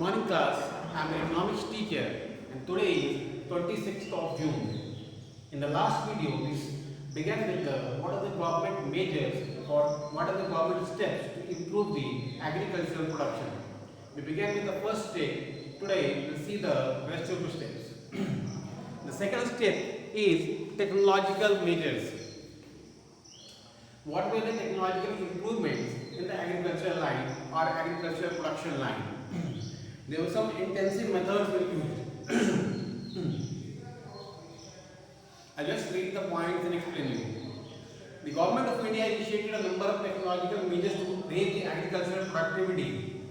morning class. I'm an economics teacher and today is 26th of June. In the last video, we began with what are the government measures or what are the government steps to improve the agricultural production. We began with the first step. Today, we'll see the rest of the steps. The second step is technological measures. What were the technological improvements in the agricultural line or agricultural production line? There were some intensive methods were used. I'll just read the points and explain you. The government of India initiated a number of technological measures to raise the agricultural productivity.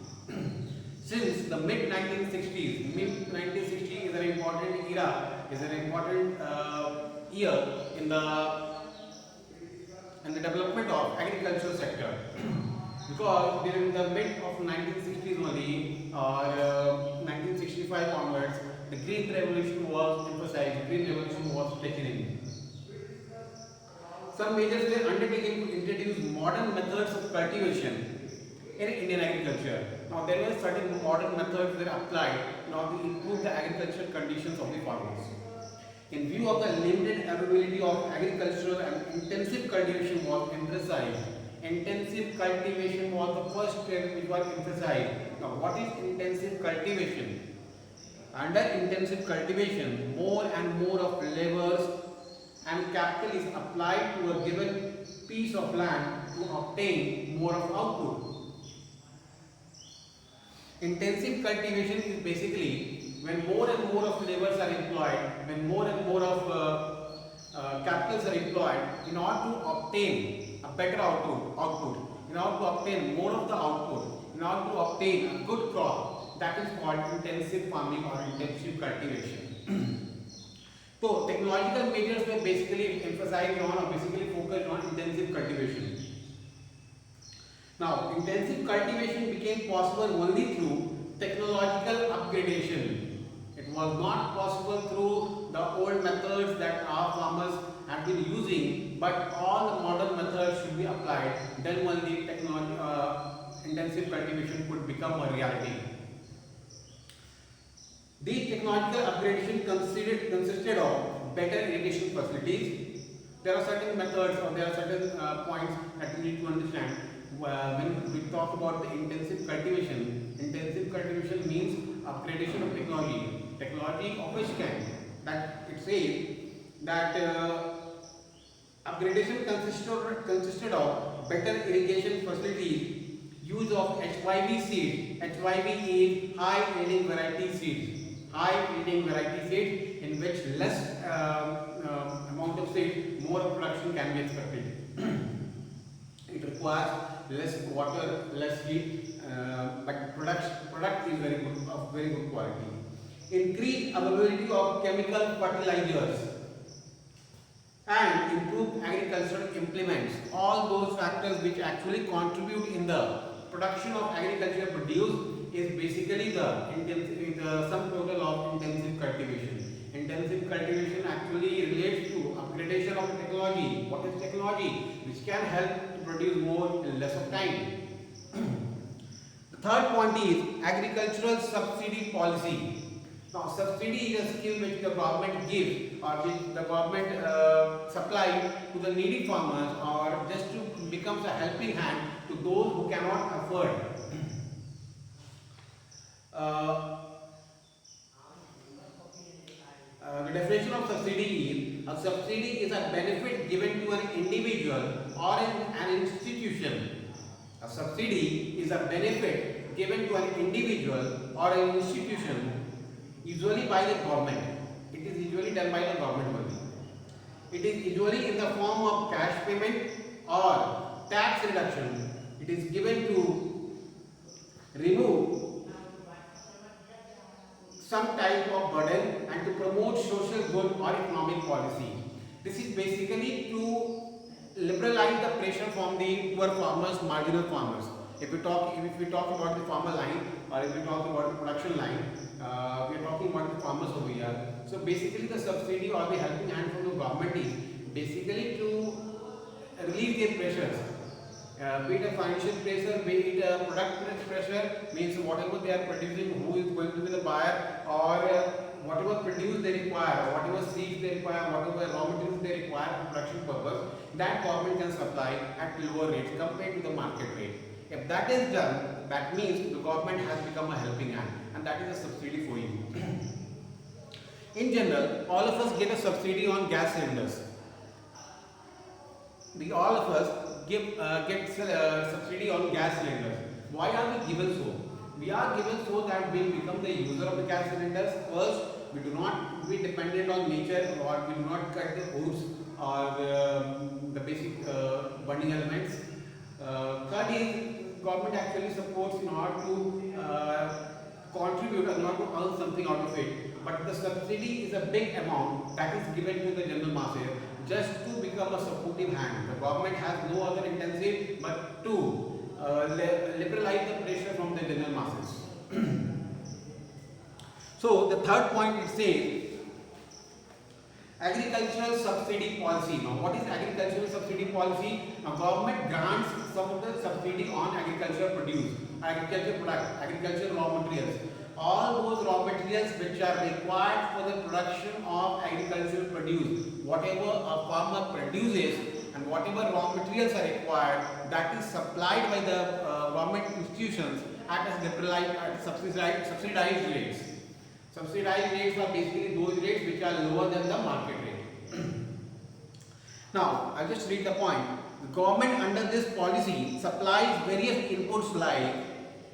Since the mid-1960s, mid-1960 is an important era, is an important year in the development of agricultural sector. Because during the mid of 1960s only or 1965 onwards, the Green Revolution was emphasized, Green Revolution was taken in. Some measures were undertaken to introduce modern methods of cultivation in Indian agriculture. Now there were certain modern methods that were applied in order to improve the agricultural conditions of the farmers. In view of the limited availability of agricultural and intensive cultivation was emphasized. Intensive cultivation was the first step which was emphasized. Now what is intensive cultivation? Under intensive cultivation, more and more of laborers and capital is applied to a given piece of land to obtain more of output. Intensive cultivation is basically when more and more of laborers are employed, when more and more of capitals are employed in order to obtain a better output, in order to obtain more of the output, in order to obtain a good crop. That is called intensive farming or intensive cultivation. So technological measures were basically emphasized on or basically focused on intensive cultivation. Now intensive cultivation became possible only through technological upgradation. It was not possible through the old methods that our farmers have been using, but all the modern methods should be applied. Then only intensive cultivation could become a reality. These technological upgradation consisted of better irrigation facilities. There are certain methods or there are certain points that we need to understand. When we talk about the intensive cultivation means upgradation of technology. Technology of which kind? That it says that upgradation consisted of better irrigation facilities, use of HYV seeds. HYV is high yielding variety seeds. High yielding variety seeds in which less amount of seed, more production can be expected. It requires less water, less heat, but product is very good, of very good quality. Increase availability of chemical fertilizers and improve agricultural implements. All those factors which actually contribute in the production of agricultural produce is basically the sum total of intensive cultivation. Intensive cultivation actually relates to upgradation of technology. What is technology? Which can help to produce more in less of time. The third point is agricultural subsidy policy. Now, subsidy is a scheme which the government gives or which the government supply to the needy farmers or just to becomes a helping hand to those who cannot afford. The definition of subsidy is a subsidy is a benefit given to an individual or an institution. A subsidy is a benefit given to an individual or an institution, usually by the government. It is usually done by the government only. It is usually in the form of cash payment or tax reduction. It is given to remove some type of burden and to promote social good or economic policy. This is basically to liberalize the pressure from the poor farmers, marginal farmers. If we talk about the farmer line or if we talk about the production line, we are talking about the farmers over here. So basically the subsidy or the helping hand from the government is basically to release their pressures Be it a financial pressure, be it a product pressure, means whatever they are producing, who is going to be the buyer, or whatever produce they require, whatever seeds they require, whatever raw materials they require for production purpose, that government can supply at lower rates compared to the market rate. If that is done, that means the government has become a helping hand, and that is a subsidy for you. In general, all of us get a subsidy on gas cylinders. All of us get subsidy on gas cylinders. Why are we given so? We are given so that we become the user of the gas cylinders. First, we do not be dependent on nature, or we do not cut the woods or the basic burning elements. Third is, government actually supports in order to contribute and not to earn something out of it. But the subsidy is a big amount that is given to the general masses just to become a supportive hand. The government has no other intention but to liberalize the pressure from the general masses. So the third point, it says agricultural subsidy policy. Now, what is agricultural subsidy policy? Now, government grants some of the subsidy on agricultural produce, agricultural product, agricultural raw materials. All those raw materials which are required for the production of agricultural produce, whatever a farmer produces and whatever raw materials are required, that is supplied by the government institutions at subsidized rates. Subsidized rates are basically those rates which are lower than the market rate. Now, I'll just read the point. The government under this policy supplies various inputs like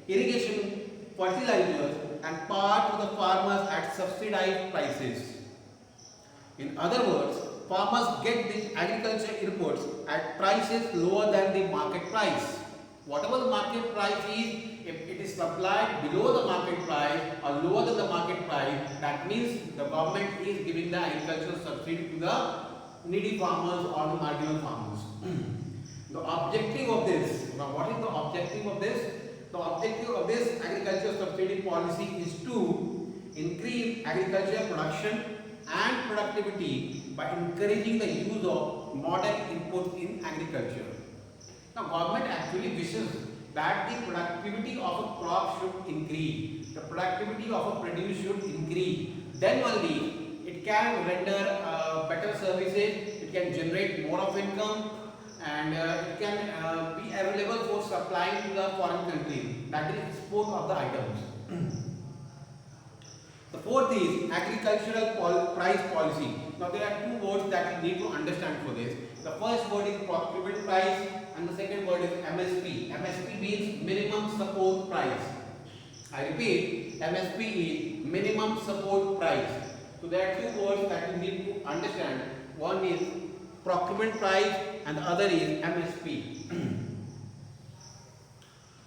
irrigation, fertilizers and power to the farmers at subsidized prices. In other words, farmers get the agricultural inputs at prices lower than the market price. Whatever the market price is, if it is supplied below the market price or lower than the market price, that means the government is giving the agricultural subsidy to the needy farmers or the marginal farmers. The objective of this, now what is the objective of this? The objective of this agricultural subsidy policy is to increase agricultural production and productivity by encouraging the use of modern inputs in agriculture. Now, government actually wishes that the productivity of a crop should increase, the productivity of a produce should increase. Then only it can render better services, it can generate more of income, and it can be available for supplying to the foreign countries, that is export of the items. The fourth is agricultural price policy. Now there are two words that you need to understand for this. The first word is procurement price and the second word is MSP. MSP means minimum support price. I repeat, MSP is minimum support price. So there are two words that you need to understand. One is procurement price and the other is MSP.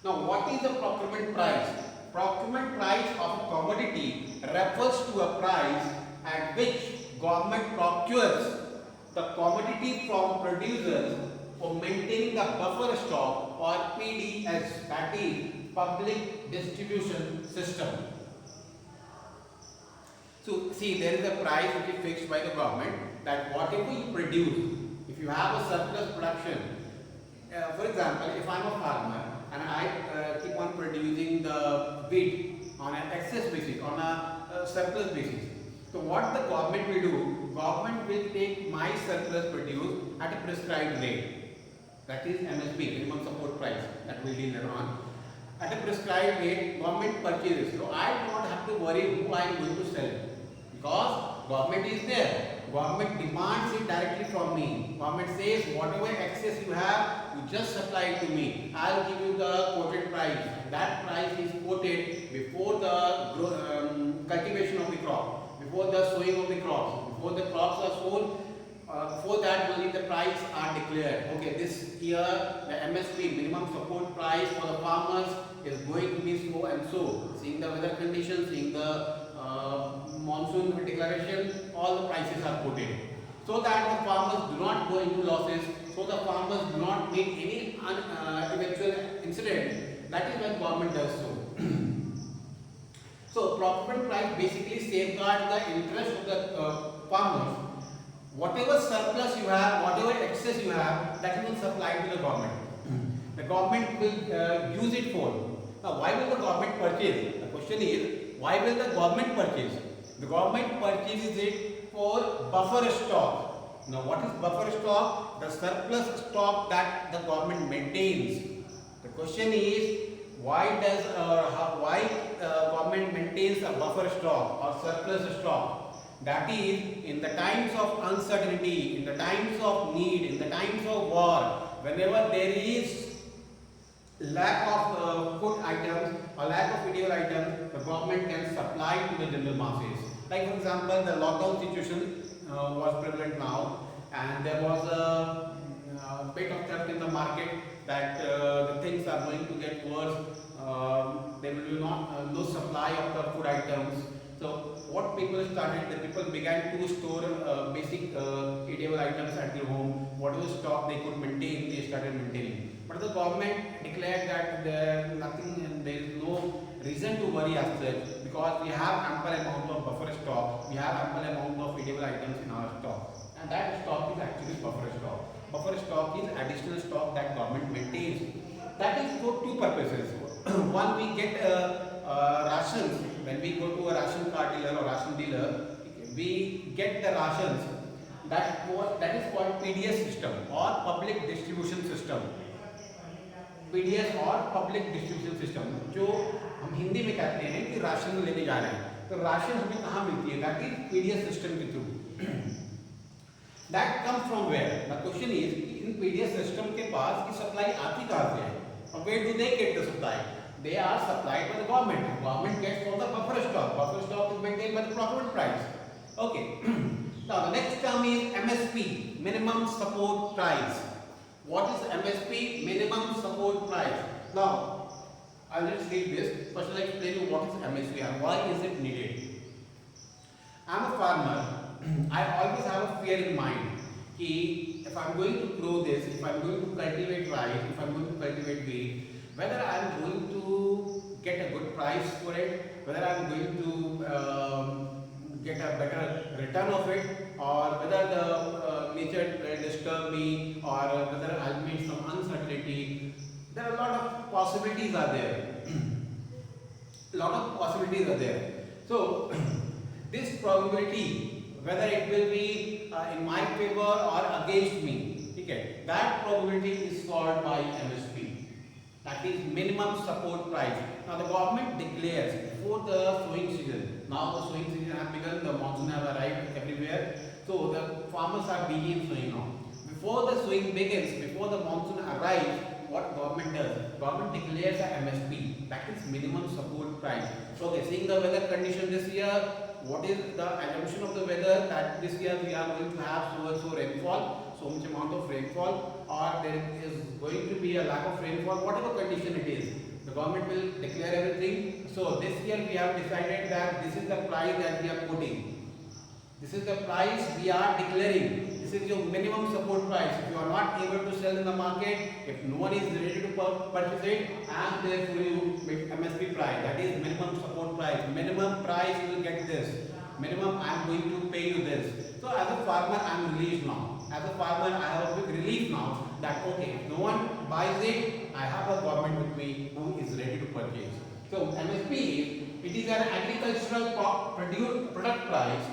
Now what is the procurement price? Procurement price of a commodity refers to a price at which government procures the commodity from producers for maintaining the buffer stock or PDS, that is public distribution system. So see, there is a price which is fixed by the government that whatever you produce, if you have a surplus production, for example, if I am a farmer and I keep on producing the wheat on an excess basis, on a surplus basis. So what the government will do, government will take my surplus produce at a prescribed rate, that is MSP, minimum support price, that we will deal later on. At a prescribed rate, government purchases. So I do not have to worry who I am going to sell because government is there. Government demands it directly from me. Government says whatever excess you have, you just supply it to me. I will give you the quoted price. That price is quoted before the cultivation of the crop, before the sowing of the crops, before the crops are sown. Before that only the price are declared. Okay, this year the MSP, minimum support price for the farmers, is going to be so and so. Seeing the weather conditions, seeing the monsoon declaration, all the prices are quoted. So that the farmers do not go into losses, so the farmers do not make any eventual incident. That is when government does so. So procurement price basically safeguards the interest of the farmers. Whatever surplus you have, whatever excess you have, that will supply to the government. the government will use it for. Now, why will the government purchase? The question is, why will the government purchase? The government purchases it for buffer stock. Now, what is buffer stock? The surplus stock that the government maintains. The question is, why does government maintains a buffer stock or surplus stock? That is, in the times of uncertainty, in the times of need, in the times of war, whenever there is lack of food items or lack of edible items, the government can supply to the general masses. Like for example, the lockdown situation was prevalent now, and there was a bit of theft in the market that the things are going to get worse. There will be no supply of the food items. So what people started, the people began to store basic edible items at their home. Whatever stock they could maintain, they started maintaining. But the government declared that there is no reason to worry as such, because we have ample amount of buffer stock, we have ample amount of edible items in our stock, and that stock is actually buffer stock. Buffer stock is additional stock that government maintains. That is for two purposes. One, we get rations. When we go to a ration card dealer or ration dealer, we get the rations. That is called PDS system or public distribution system. PDS और public distribution system, जो हम हिंदी में कहते हैं कि ration लेने जा रहे हैं, तो राशन हमें कहाँ मिलती है? दैट इज PDS सिस्टम के through. That comes from where? The question is, in PDS system के पास की सप्लाई आती कहाँ से है? और where do they get the supply? They are supplied by the government. Government gets from the buffer stock. Buffer stock is maintained by the procurement price. Okay. Now the next term is MSP, minimum support price. What is MSP, minimum support price? Now, let's read this. First, I'll explain you what is MSP and why is it needed. I'm a farmer. I always have a fear in mind. If I'm going to grow this, if I'm going to cultivate rice, if I'm going to cultivate wheat, whether I'm going to get a good price for it, whether I'm going to get a better return of it, or whether the nature will disturb me, or whether I'll meet some uncertainty. There are a lot of possibilities are there. Lot of possibilities are there. So this probability, whether it will be in my favor or against me, okay, that probability is solved by MSP. That is minimum support price. Now the government declares before the sowing season. Now the sowing season has begun, the monsoon have arrived everywhere. So the farmers are busy in sowing now. Before the sowing begins, before the monsoon arrives, what government does? Government declares a MSP. That is minimum support price. So okay, seeing the weather condition this year, what is the assumption of the weather that this year we are going to have so and so rainfall, so much amount of rainfall, or there is going to be a lack of rainfall, whatever condition it is, the government will declare everything. So this year we have decided that this is the price that we are putting. This is the price we are declaring. This is your minimum support price. If you are not able to sell in the market, if no one is ready to purchase it, and therefore you make MSP price, that is minimum support price. Minimum price you will get this. Minimum I am going to pay you this. So as a farmer I am released now. As a farmer I have a big relief now that okay, if no one buys it, I have a government with me who is ready to purchase. So MSP is an agricultural product price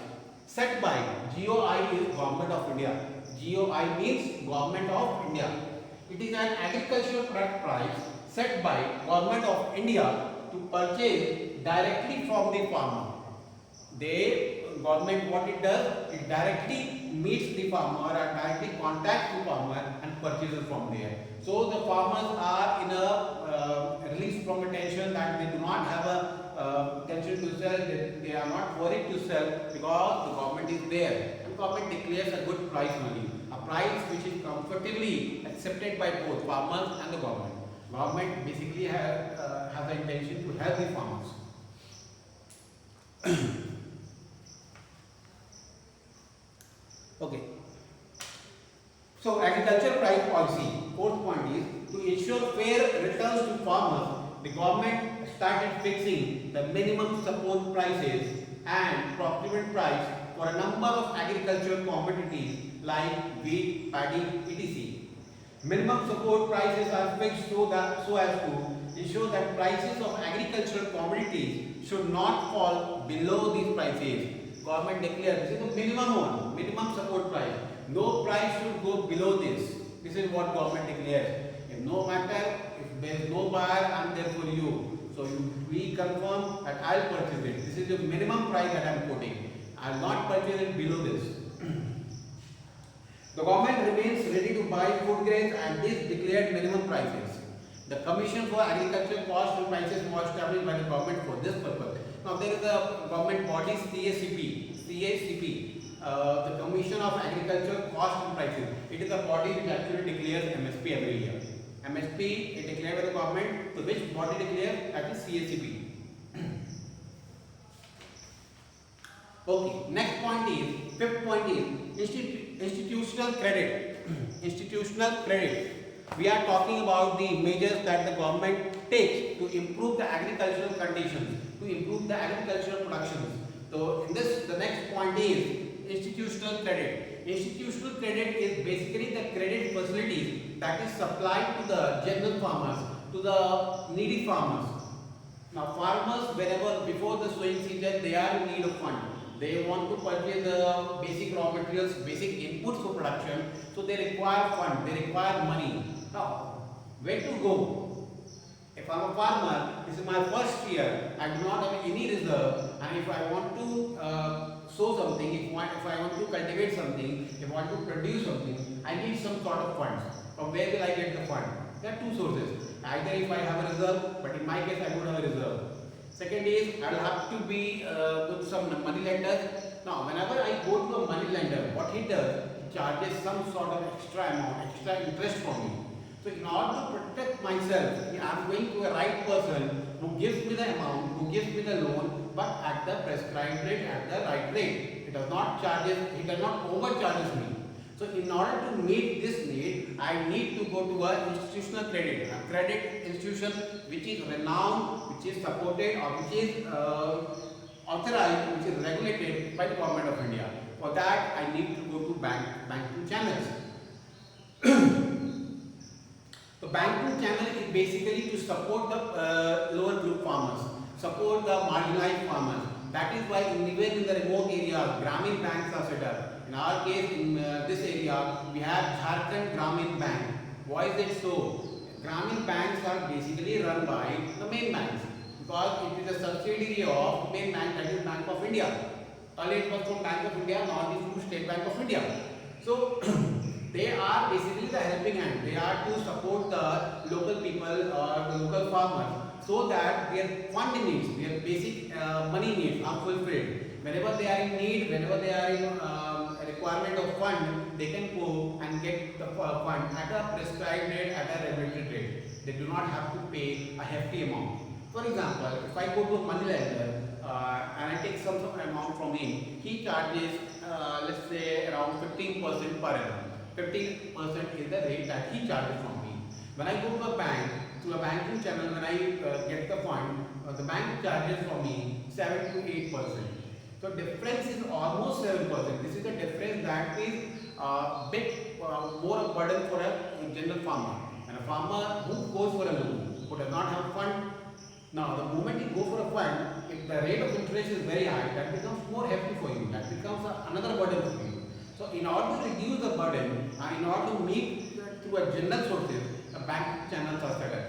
set by GOI is Government of India. GOI means Government of India. It is an agricultural product price set by Government of India to purchase directly from the farmer. Government what it does, it directly meets the farmer and directly contacts the farmer and purchases from there. So the farmers are in a released from a tension that they do not have a tension to sell, they are not worried to sell because the government is there. And government declares a good price money, a price which is comfortably accepted by both farmers and the government. Government basically has the intention to help the farmers. Okay. So agriculture price policy, fourth point is to ensure fair returns to farmers, the government started fixing the minimum support prices and procurement price for a number of agricultural commodities like wheat, paddy, etc. Minimum support prices are fixed so as to ensure that prices of agricultural commodities should not fall below these prices. Government declares this is the minimum one, minimum support price. No price should go below this. This is what government declares. If no matter if there is no buyer, I am there for you. So we confirm that I will purchase it. This is the minimum price that I am quoting. I will not purchase it below this. The government remains ready to buy food grains at these declared minimum prices. The Commission for Agricultural Cost and Prices was established by the government for this purpose. Now there is a government body CACP, the Commission of Agricultural Cost and Prices. It is a body which actually declares MSP every year. MSP is declared by the government. So which body declares? That is CACP. Okay, next point is, fifth point is institutional credit. Institutional credit. We are talking about the measures that the government takes to improve the agricultural conditions, to improve the agricultural productions. So in this, the next point is institutional credit. Institutional credit is basically the credit facilities that is supplied to the general farmers, to the needy farmers. Now farmers, whenever before the sowing season, they are in need of funds. They want to purchase the basic raw materials, basic inputs for production. So they require fund, they require money. Now, where to go? If I am a farmer, this is my first year, I do not have any reserve, and if I want to sow something, if I want to cultivate something, if I want to produce something, I need some sort of funds. From where will I get the fund? There are two sources. Either if I have a reserve, but in my case I don't have a reserve. Second is I will have to be with some money lenders. Now, whenever I go to a money lender, what he does, he charges some sort of extra amount, extra interest from me. So, in order to protect myself, I am going to a right person who gives me the amount, who gives me the loan, but at the prescribed rate, at the right rate. He does not overcharges me. So, in order to meet this need, I need to go to a institutional credit, a credit institution which is renowned, which is supported, or which is authorized, which is regulated by the government of India. For that, I need to go to banking channels. The banking channel is basically to support the lower group farmers, support the marginalized farmers. That is why even in the remote areas, Grameen banks are set up. In our case, in this area, we have Jharkhand Grameen Bank. Why is it so? Grameen banks are basically run by the main banks because it is a subsidiary of main bank, that is Bank of India. Earlier it was from Bank of India, now it is from State Bank of India. So they are basically the helping hand. They are to support the local people or the local farmers so that their fund needs, their basic money needs are fulfilled. Whenever they are in need, whenever they are in requirement of fund, they can go and get the fund at a prescribed rate, at a regulated rate. They do not have to pay a hefty amount. For example, if I go to a money lender and I take some amount from him, he charges let's say around 15% per annum. 15% is the rate that he charges from me. When I go to a bank, to a banking channel, when I get the fund, the bank charges from me 7 to 8%. So difference is almost 7%. This is the difference that is bit more a burden for a general farmer. And a farmer who goes for a loan, who does not have fund. Now the moment you go for a fund, if the rate of interest is very high, that becomes more hefty for you. That becomes another burden for you. So in order to reduce the burden and in order to meet through a general sources, a bank channels are set up.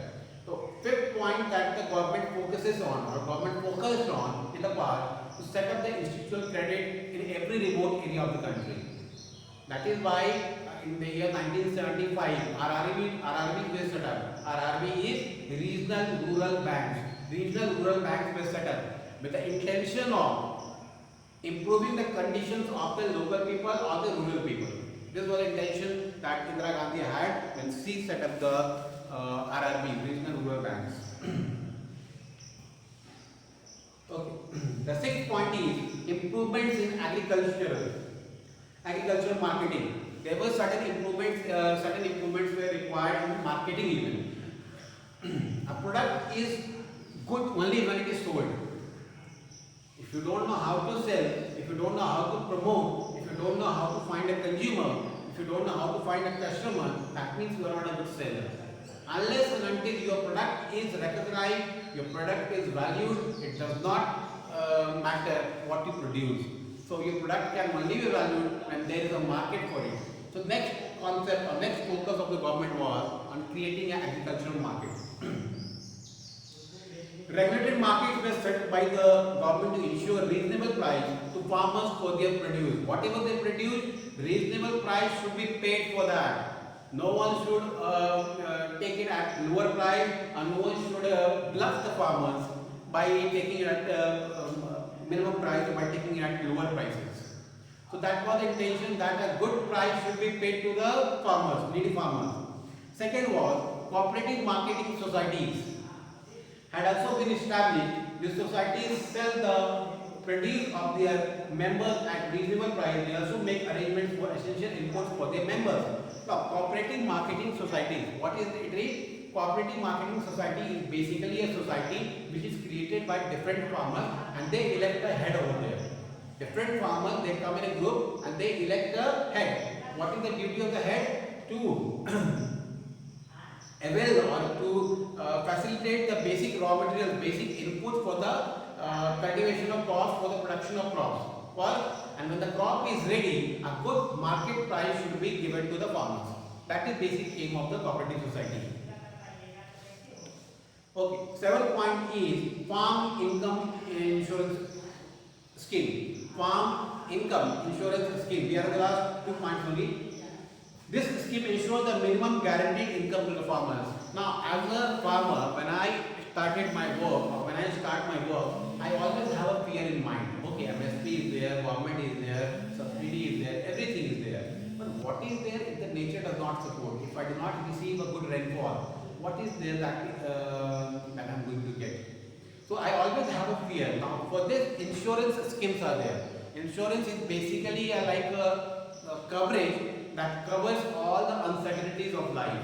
So fifth point that the government focuses on or government focused on in the past to set up the institutional credit in every remote area of the country. That is why in the year 1975 RRB was set up. RRB is Regional Rural Banks. Regional Rural Banks were set up with the intention of improving the conditions of the local people or the rural people. This was the intention that Indira Gandhi had when she set up the RRB, Regional Rural Banks. Okay. The sixth point is improvements in agricultural marketing. There were certain improvements were required in marketing even. A product is good only when it is sold. If you don't know how to sell, if you don't know how to promote, if you don't know how to find a consumer, if If you don't know how to find a customer, that means you are not a good seller. Unless and until your product is recognized, your product is valued, it does not matter what you produce. So your product can only be valued when there is a market for it. So next concept or next focus of the government was on creating an agricultural market. Regulated markets were set by the government to ensure reasonable price to farmers for their produce. Whatever they produce, reasonable price should be paid for that. No one should take it at lower price, and no one should bluff the farmers by taking it at minimum price or by taking it at lower prices. So that was the intention, that a good price should be paid to the farmers, needy farmers. Second was cooperative marketing societies had also been established. These societies sell the produce of their members at reasonable price. They also make arrangements for essential imports for their members. Now, cooperative marketing societies. What is it? Cooperative marketing society is basically a society which is created by different farmers and they elect a head over there. Different farmers, they come in a group and they elect a head. What is the duty of the head? To avail or to facilitate the basic raw materials, basic input for the cultivation of crops, for the production of crops. And when the crop is ready, a good market price should be given to the farmers. That is basic aim of the cooperative society. Okay, seventh point is farm income insurance scheme. Farm income insurance scheme. We are in the last 2 points only. This scheme ensures the minimum guaranteed income to the farmers. Now, as a farmer, when I started my work or when I start my work, I always have a fear in mind. Okay, MSP is there, government is there, subsidy is there, everything is there. But what is there if the nature does not support? If I do not receive a good rainfall, what is there that I'm going to get? So I always have a fear. Now, for this, insurance schemes are there. Insurance is basically like a coverage that covers all the uncertainties of life.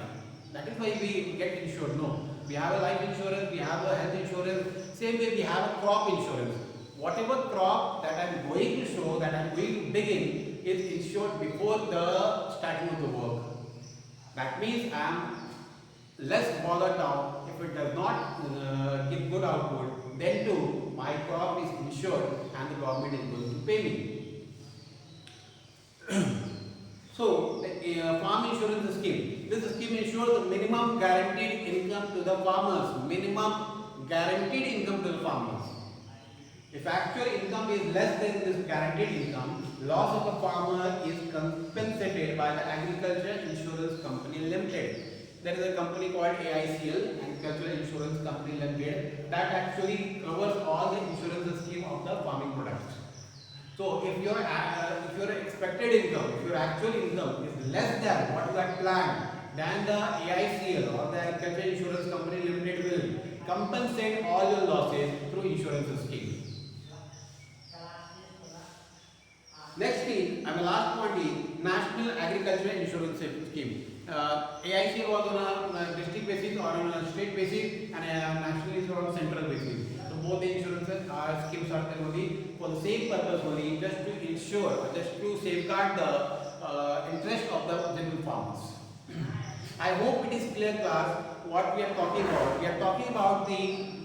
That is why we get insured. No, we have a life insurance, we have a health insurance. Same way we have a crop insurance. Whatever crop that I am going to show, that I am going to begin, is insured before the starting of the work. That means I am less bothered now if it does not give good output. Then too, my crop is insured and the government is going to pay me. So, the farm insurance scheme. This scheme ensures the minimum guaranteed income to the farmers. Minimum guaranteed income to the farmers. If actual income is less than this guaranteed income, loss of the farmer is compensated by the Agriculture Insurance Company Limited. There is a company called AICL, Agricultural Insurance Company Limited, that actually covers all the insurance scheme of the farming products. So if your expected income, if your actual income is less than what you had planned, then the AICL or the Agricultural Insurance Company Limited will compensate all your losses through insurance scheme. Next is, and the last point is National Agricultural Insurance Scheme. AICL was on a district basis or on a state basis, and national is on central basis. So both the insurances schemes are there only for the same purpose only, just to ensure, just to safeguard the interest of the general farmers. I hope it is clear, class, what we are talking about. We are talking about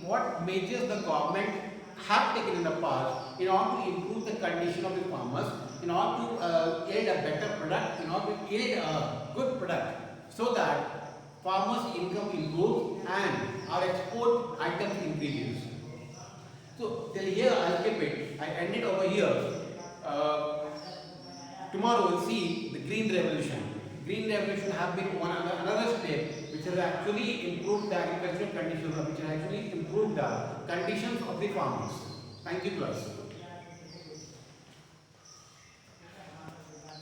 what measures the government have taken in the past in order to improve the condition of the farmers, in order to yield a better product, in order to yield a good product, so that farmers' income improves and our export items increases. So till here I'll keep it. I end it over here. Tomorrow we'll see the Green Revolution. Green Revolution have been another step which has actually improved the agricultural conditions, which has actually improved the conditions of the farmers. Thank you, class.